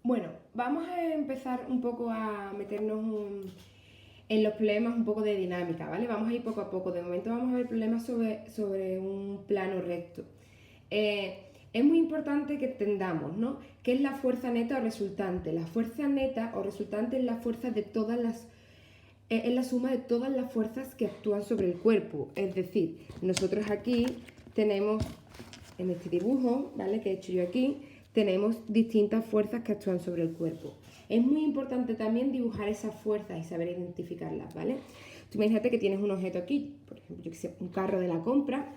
Bueno, vamos a empezar un poco a meternos en los problemas un poco de dinámica, ¿vale? Vamos a ir poco a poco. De momento vamos a ver problemas sobre un plano recto. Es muy importante que entendamos, ¿no? ¿Qué es la fuerza neta o resultante? La fuerza neta o resultante es la fuerza de todas las... es la suma de todas las fuerzas que actúan sobre el cuerpo. Es decir, nosotros aquí tenemos, en este dibujo, ¿vale? Que he hecho yo aquí, tenemos distintas fuerzas que actúan sobre el cuerpo. Es muy importante también dibujar esas fuerzas y saber identificarlas, ¿vale? Tú imagínate que tienes un objeto aquí, por ejemplo, yo que sé, un carro de la compra.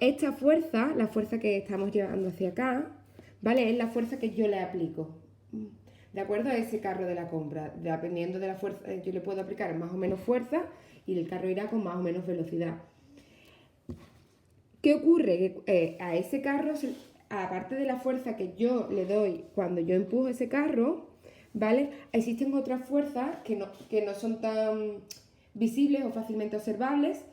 Esta fuerza, la fuerza que estamos llevando hacia acá, ¿vale? Es la fuerza que yo le aplico, de acuerdo a ese carro de la compra. Dependiendo de la fuerza, yo le puedo aplicar más o menos fuerza y el carro irá con más o menos velocidad. ¿Qué ocurre? Que a ese carro, aparte de la fuerza que yo le doy cuando yo empujo ese carro, ¿vale? Existen otras fuerzas que no son tan visibles o fácilmente observables,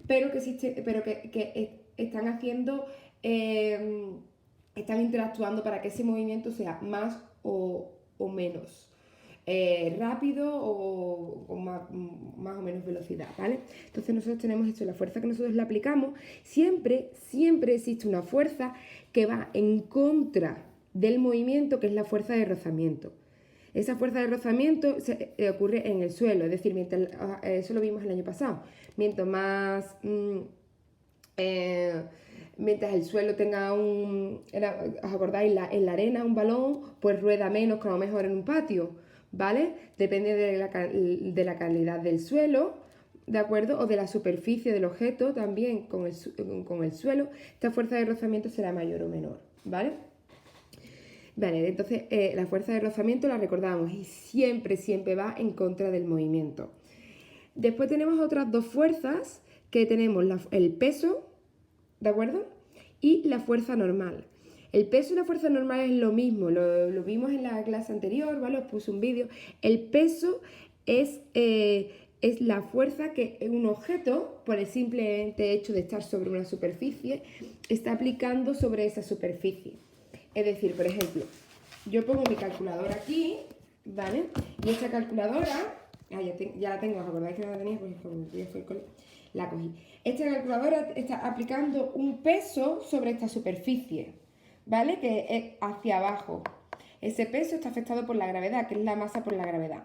pero que están haciendo, están interactuando para que ese movimiento sea más o menos rápido o con más o menos velocidad, ¿vale? Entonces nosotros tenemos esto, la fuerza que nosotros le aplicamos, siempre existe una fuerza que va en contra del movimiento, que es la fuerza de rozamiento. Esa fuerza de rozamiento ocurre en el suelo, es decir, eso lo vimos el año pasado, mientras más... mientras el suelo tenga ¿os acordáis? En la arena un balón, pues rueda menos que a lo mejor en un patio, ¿vale? Depende de la calidad del suelo, ¿de acuerdo? O de la superficie del objeto también con el suelo, esta fuerza de rozamiento será mayor o menor, ¿vale? Vale, entonces la fuerza de rozamiento la recordamos y siempre va en contra del movimiento. Después tenemos otras dos fuerzas que tenemos el peso, ¿de acuerdo? Y la fuerza normal. El peso y la fuerza normal es lo mismo, lo vimos en la clase anterior, ¿vale? Os puse un vídeo. El peso es la fuerza que un objeto, por el simple hecho de estar sobre una superficie, está aplicando sobre esa superficie. Es decir, por ejemplo, yo pongo mi calculadora aquí, ¿vale? Y esta calculadora, ya la tengo, ¿os acordáis que no la tenía? Pues como ya fue el cole, la cogí. Esta calculadora está aplicando un peso sobre esta superficie, ¿vale? Que es hacia abajo. Ese peso está afectado por la gravedad, que es la masa por la gravedad.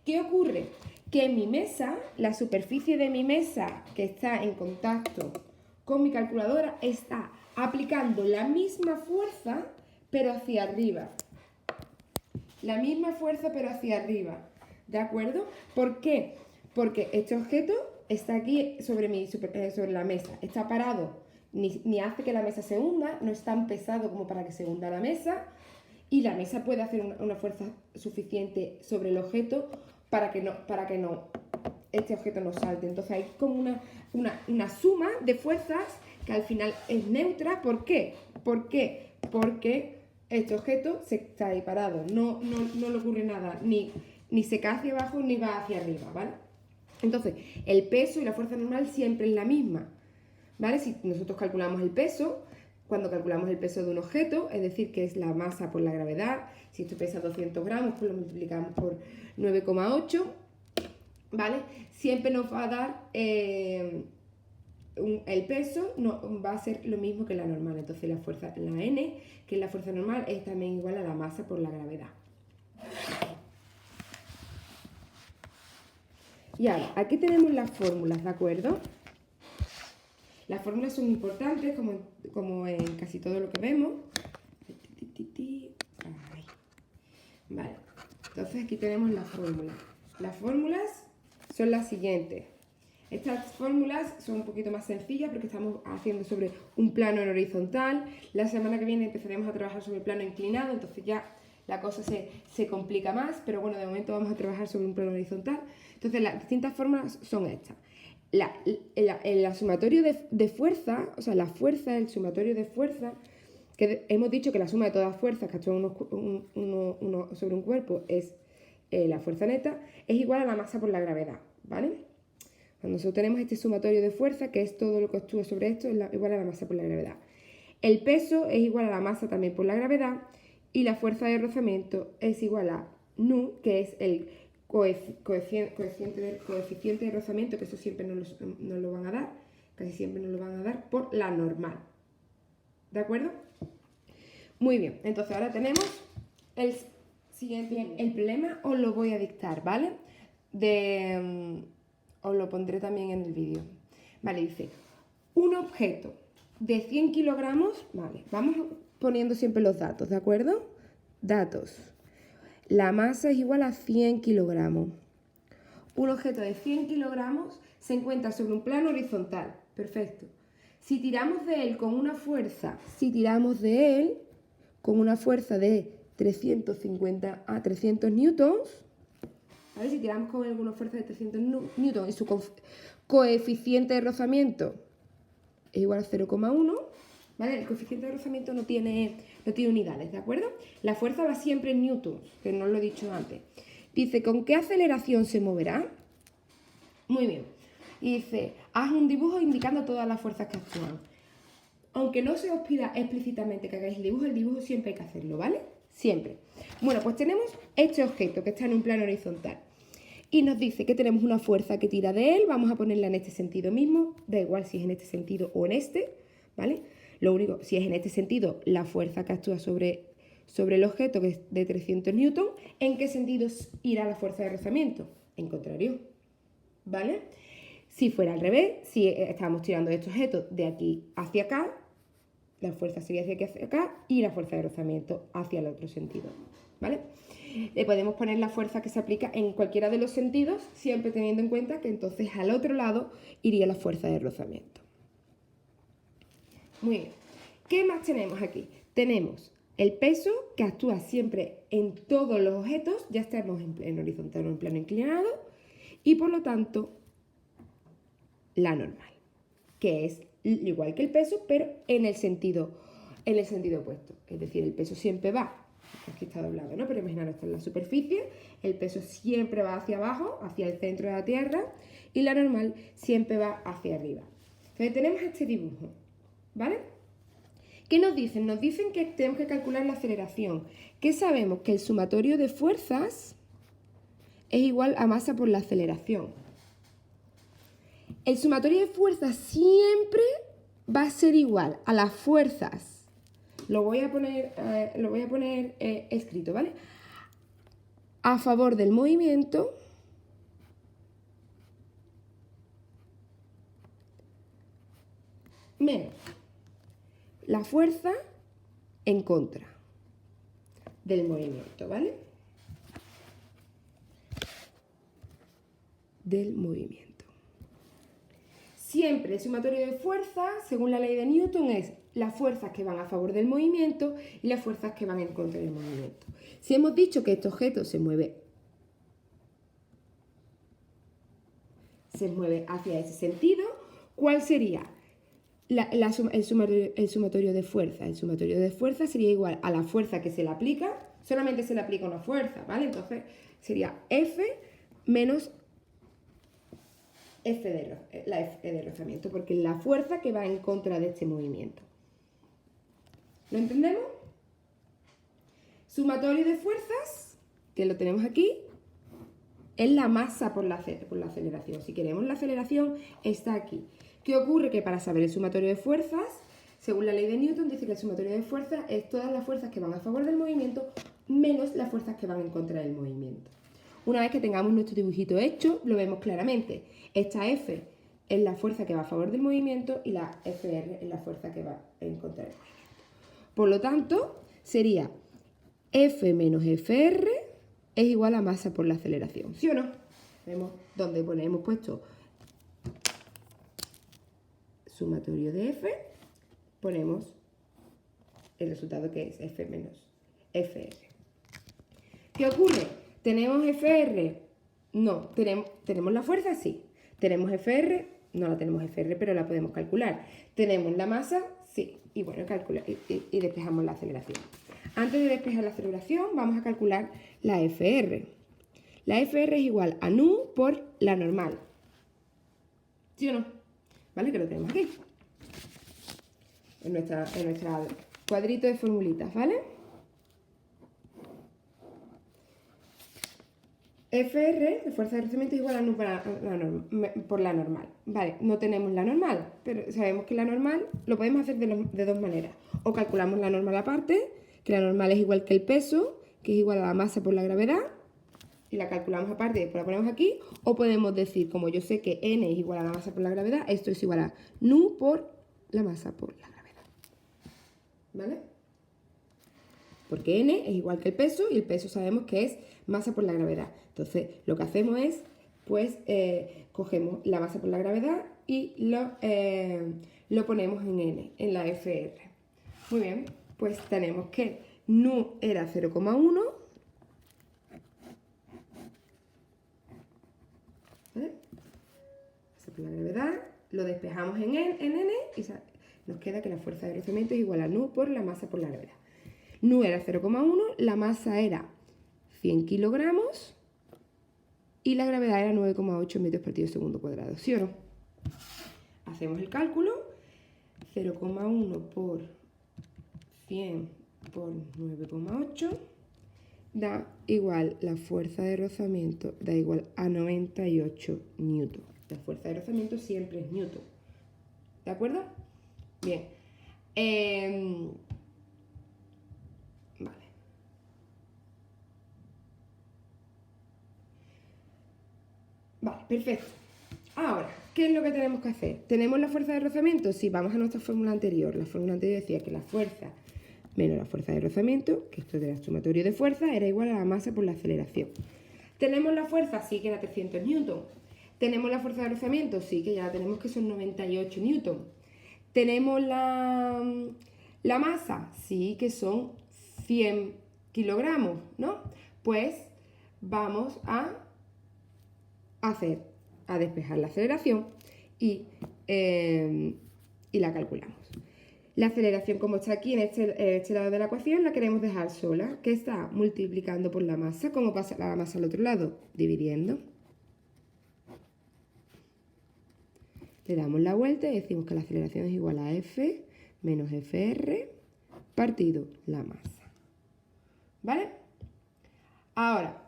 ¿Qué ocurre? Que en mi mesa, la superficie de mi mesa que está en contacto con mi calculadora está aplicando la misma fuerza, pero hacia arriba. La misma fuerza, pero hacia arriba. ¿De acuerdo? ¿Por qué? Porque este objeto está aquí sobre la mesa. Está parado. Ni hace que la mesa se hunda. No es tan pesado como para que se hunda la mesa. Y la mesa puede hacer una fuerza suficiente sobre el objeto para que este objeto no salte. Entonces hay como una suma de fuerzas que al final es neutra. ¿Por qué? Porque este objeto se está ahí parado. No le ocurre nada. Ni se cae hacia abajo ni va hacia arriba, ¿vale? Entonces, el peso y la fuerza normal siempre es la misma, ¿vale? Si nosotros calculamos el peso, cuando calculamos el peso de un objeto, es decir, que es la masa por la gravedad, si esto pesa 200 gramos, pues lo multiplicamos por 9,8, ¿vale? Siempre nos va a dar el peso, va a ser lo mismo que la normal. Entonces la fuerza, la N, que es la fuerza normal, es también igual a la masa por la gravedad. Y ahora, aquí tenemos las fórmulas, ¿de acuerdo? Las fórmulas son importantes, como en casi todo lo que vemos. Vale, entonces aquí tenemos las fórmulas. Las fórmulas son las siguientes. Estas fórmulas son un poquito más sencillas porque estamos haciendo sobre un plano en horizontal. La semana que viene empezaremos a trabajar sobre el plano inclinado, entonces ya la cosa se complica más, pero bueno, de momento vamos a trabajar sobre un plano horizontal. Entonces las distintas fórmulas son estas. El sumatorio de fuerza, o sea, la fuerza, el sumatorio de fuerza, que hemos dicho que la suma de todas las fuerzas que actúan uno sobre un cuerpo es la fuerza neta, es igual a la masa por la gravedad, ¿vale? Cuando nosotros tenemos este sumatorio de fuerza, que es todo lo que actúa sobre esto, es igual a la masa por la gravedad. El peso es igual a la masa también por la gravedad y la fuerza de rozamiento es igual a nu, que es el coeficiente de rozamiento, que eso siempre nos lo van a dar, casi siempre nos lo van a dar por la normal. ¿De acuerdo? Muy bien, entonces ahora tenemos el siguiente. El problema os lo voy a dictar, ¿vale? Os lo pondré también en el vídeo. Vale, dice, un objeto de 100 kilogramos, vale, vamos poniendo siempre los datos, ¿de acuerdo? Datos. La masa es igual a 100 kilogramos. Un objeto de 100 kilogramos se encuentra sobre un plano horizontal. Perfecto. Si tiramos de él con una fuerza, de 350 a 300 newtons, ¿vale? Si tiramos con alguna fuerza de 300 newtons y su coeficiente de rozamiento es igual a 0,1, ¿vale? El coeficiente de rozamiento no tiene unidades, ¿de acuerdo? La fuerza va siempre en newtons, que no lo he dicho antes. Dice, ¿con qué aceleración se moverá? Muy bien. Y dice, haz un dibujo indicando todas las fuerzas que actúan. Aunque no se os pida explícitamente que hagáis el dibujo siempre hay que hacerlo, ¿vale? Siempre. Bueno, pues tenemos este objeto que está en un plano horizontal. Y nos dice que tenemos una fuerza que tira de él, vamos a ponerla en este sentido mismo, da igual si es en este sentido o en este, ¿vale? Lo único, si es en este sentido, la fuerza que actúa sobre el objeto, que es de 300 newtons, ¿en qué sentido irá la fuerza de rozamiento? En contrario, ¿vale? Si fuera al revés, si estábamos tirando este objeto de aquí hacia acá, la fuerza sería hacia acá y la fuerza de rozamiento hacia el otro sentido, ¿vale? Le podemos poner la fuerza que se aplica en cualquiera de los sentidos, siempre teniendo en cuenta que entonces al otro lado iría la fuerza de rozamiento. Muy bien. ¿Qué más tenemos aquí? Tenemos el peso, que actúa siempre en todos los objetos, ya estemos en plano horizontal o en plano inclinado, y por lo tanto, la normal, que es igual que el peso, pero en el sentido opuesto. Es decir, el peso siempre va, aquí está doblado, ¿no? Pero imaginaros, está en la superficie, el peso siempre va hacia abajo, hacia el centro de la Tierra, y la normal siempre va hacia arriba. Entonces tenemos este dibujo, ¿vale? ¿Qué nos dicen? Nos dicen que tenemos que calcular la aceleración, que sabemos que el sumatorio de fuerzas es igual a masa por la aceleración. El sumatorio de fuerzas siempre va a ser igual a las fuerzas. Lo voy a poner escrito, ¿vale? A favor del movimiento menos la fuerza en contra del movimiento, ¿vale? Del movimiento. Siempre el sumatorio de fuerzas, según la ley de Newton, es las fuerzas que van a favor del movimiento y las fuerzas que van en contra del movimiento. Si hemos dicho que este objeto se mueve hacia ese sentido, ¿cuál sería el sumatorio de fuerzas? El sumatorio de fuerzas sería igual a la fuerza que se le aplica, solamente se le aplica una fuerza, ¿vale? Entonces sería F menos la F de rozamiento, porque es la fuerza que va en contra de este movimiento. ¿Lo entendemos? Sumatorio de fuerzas, que lo tenemos aquí, es la masa por la aceleración. Si queremos la aceleración, está aquí. ¿Qué ocurre? Que para saber el sumatorio de fuerzas, según la ley de Newton, dice que el sumatorio de fuerzas es todas las fuerzas que van a favor del movimiento menos las fuerzas que van en contra del movimiento. Una vez que tengamos nuestro dibujito hecho, lo vemos claramente. Esta F es la fuerza que va a favor del movimiento y la FR es la fuerza que va en contra del movimiento. Por lo tanto, sería F menos FR es igual a masa por la aceleración. ¿Sí o no? Vemos donde hemos puesto sumatorio de F, ponemos el resultado que es F menos FR. ¿Qué ocurre? ¿Tenemos FR? No. ¿Tenemos la fuerza? Sí. ¿Tenemos FR? No la tenemos FR, pero la podemos calcular. ¿Tenemos la masa? Sí. Y bueno, y despejamos la aceleración. Antes de despejar la aceleración, vamos a calcular la FR. La FR es igual a nu por la normal. ¿Sí o no? ¿Vale? Que lo tenemos aquí. En nuestra cuadrito de formulitas, ¿vale? FR, la fuerza de rozamiento, es igual a nu por la normal. Vale, no tenemos la normal, pero sabemos que la normal lo podemos hacer de dos maneras. O calculamos la normal aparte, que la normal es igual que el peso, que es igual a la masa por la gravedad, y la calculamos aparte y después la ponemos aquí. O podemos decir, como yo sé que N es igual a la masa por la gravedad, esto es igual a nu por la masa por la gravedad. ¿Vale? Porque N es igual que el peso y el peso sabemos que es masa por la gravedad. Entonces, lo que hacemos es, pues, cogemos la masa por la gravedad y lo ponemos en N, en la FR. Muy bien, pues tenemos que nu era 0,1. ¿Vale? Masa por la gravedad, lo despejamos en N y nos queda que la fuerza de rozamiento es igual a nu por la masa por la gravedad. Nu era 0,1, la masa era 100 kilogramos y la gravedad era 9,8 metros partido segundo cuadrado, ¿sí o no? Hacemos el cálculo, 0,1 por 100 por 9,8 da igual, la fuerza de rozamiento da igual a 98 newton. La fuerza de rozamiento siempre es newton, ¿de acuerdo? Bien. Vale, perfecto. Ahora, ¿qué es lo que tenemos que hacer? ¿Tenemos la fuerza de rozamiento? Sí, vamos a nuestra fórmula anterior. La fórmula anterior decía que la fuerza menos la fuerza de rozamiento, que esto era el sumatorio de fuerza, era igual a la masa por la aceleración. ¿Tenemos la fuerza? Sí, que era 300 newton. ¿Tenemos la fuerza de rozamiento? Sí, que ya la tenemos, que son 98 newton. ¿Tenemos la masa? Sí, que son 100 kilogramos, ¿no? Pues vamos a despejar la aceleración y la calculamos. La aceleración, como está aquí en este lado de la ecuación, la queremos dejar sola, que está multiplicando por la masa. ¿Cómo pasa la masa al otro lado? Dividiendo. Le damos la vuelta y decimos que la aceleración es igual a F menos FR partido la masa. ¿Vale? Ahora,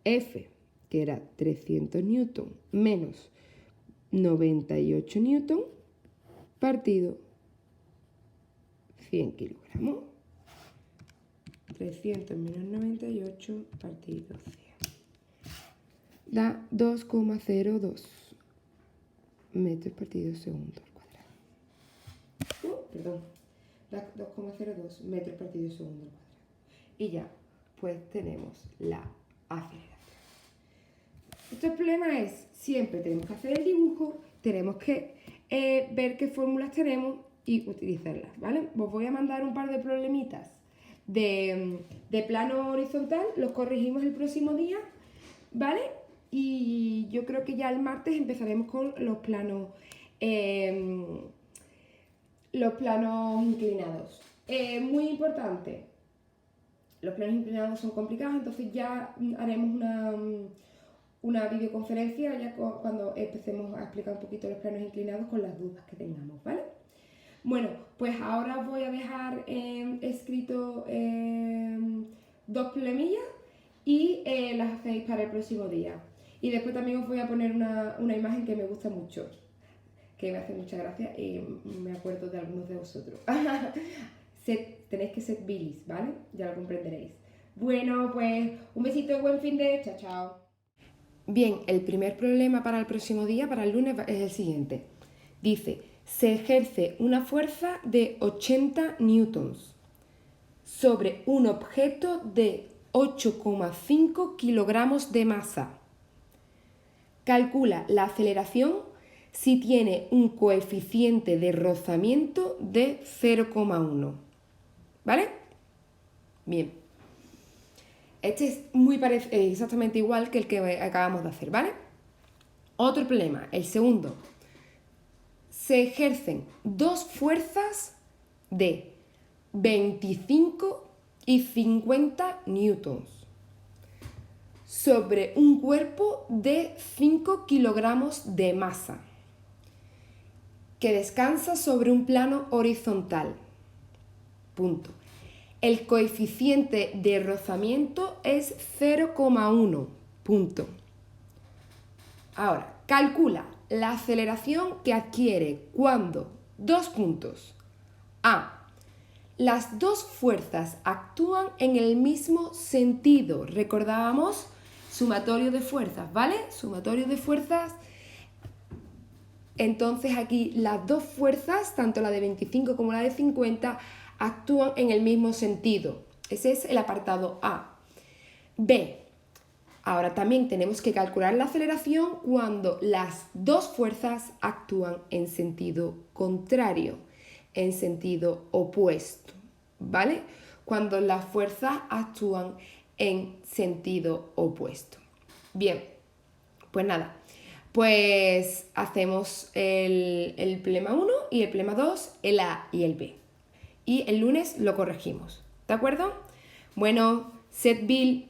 F, que era 300 newton, menos 98 newton, partido 100 kilogramos. 300 menos 98 partido 100. Da 2,02 metros partido segundo al cuadrado. Perdón. Da 2,02 metros partido segundo al cuadrado. Y ya, pues tenemos la aceleración. Este problema es, siempre tenemos que hacer el dibujo, tenemos que ver qué fórmulas tenemos y utilizarlas, ¿vale? Os voy a mandar un par de problemitas de plano horizontal, los corregimos el próximo día, ¿vale? Y yo creo que ya el martes empezaremos con los planos inclinados. Muy importante, los planos inclinados son complicados, entonces ya haremos una videoconferencia ya cuando empecemos a explicar un poquito los planos inclinados con las dudas que tengamos, ¿vale? Bueno, pues ahora os voy a dejar escrito dos problemillas y las hacéis para el próximo día. Y después también os voy a poner una imagen que me gusta mucho, que me hace mucha gracia y me acuerdo de algunos de vosotros. Tenéis que ser bilis, ¿vale? Ya lo comprenderéis. Bueno, pues un besito y buen fin de... Chao, chao. Bien, el primer problema para el próximo día, para el lunes, es el siguiente. Dice, se ejerce una fuerza de 80 newtons sobre un objeto de 8,5 kilogramos de masa. Calcula la aceleración si tiene un coeficiente de rozamiento de 0,1. ¿Vale? Bien. Este es exactamente igual que el que acabamos de hacer, ¿vale? Otro problema, el segundo. Se ejercen dos fuerzas de 25 y 50 newtons sobre un cuerpo de 5 kilogramos de masa que descansa sobre un plano horizontal. Punto. el coeficiente de rozamiento es 0,1 punto. Ahora, calcula la aceleración que adquiere cuando, 2 puntos. A. Las dos fuerzas actúan en el mismo sentido. Recordábamos sumatorio de fuerzas, ¿vale? Sumatorio de fuerzas. Entonces aquí las dos fuerzas, tanto la de 25 como la de 50, actúan en el mismo sentido. Ese es el apartado A. B. Ahora también tenemos que calcular la aceleración cuando las dos fuerzas actúan en sentido contrario, en sentido opuesto, ¿vale? Cuando las fuerzas actúan en sentido opuesto. Bien, pues nada, pues hacemos el problema 1 y el problema 2, el A y el B. Y el lunes lo corregimos, ¿de acuerdo? Bueno, sed Bill.